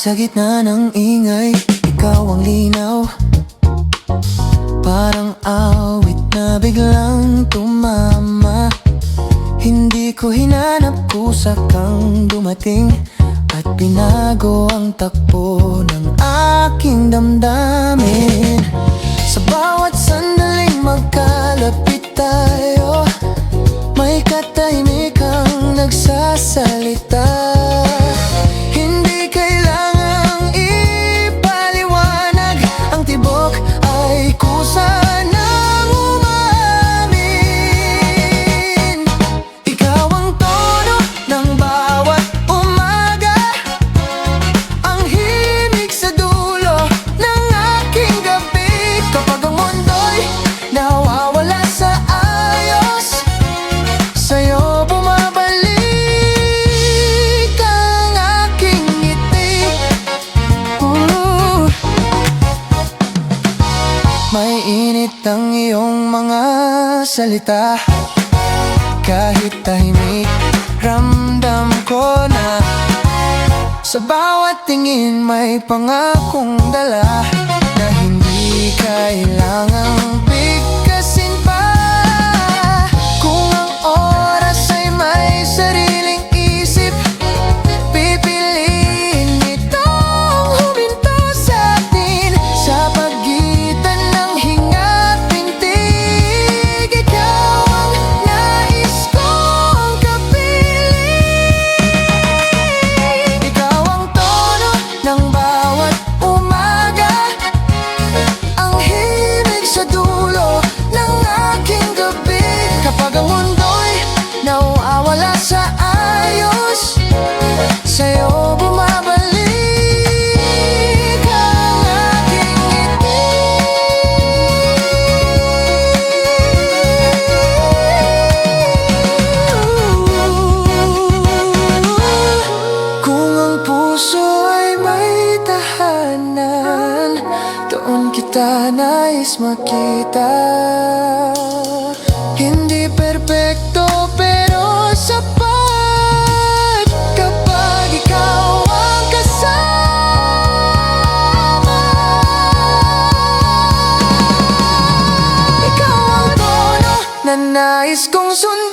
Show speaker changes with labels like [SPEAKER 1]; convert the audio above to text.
[SPEAKER 1] Sa gitna ng ingay, ikaw ang linaw. Parang awit na biglang tumama. Hindi ko hinanap, kusa kang dumating at binago ang takbo ng aking damdamin. Sa bawat sandaling magkalapit tayo, may katahimikang nagsasalita. Hindi kailangang ipaliwanag, ang tibok ay kusa ng umamin. Ikaw ang tono ng bawat umaga, ang himig sa dulo ng aking gabi. Kapag ang mundo'y nawawala sa ayos, sa'yo bumabalik ang aking ngiti. May init ang iyong mga salita. Kahit tahimik, ramdam ko na sa bawat tingin may pangakong dala na hindi kailangang bigkasin pa. Kung ang oras ay may sariling isip, pipiliin itong huminto sa atin. Sa pagitan ng hinga't pintig, ikaw ang nais kong kapiling. Ikaw ang tono ng bawat umaga, ang himig sa dulo ng aking gabi. Kapag ang mundo'y nawawala sa ayos, sa'yo bumabalik ang aking ngiti. Kung ang puso ay may tahanan, doon kita nais makita. Hindi perpekto pero sapat kapag ikaw ang kasama. Ikaw ang tono na nais kong sundan.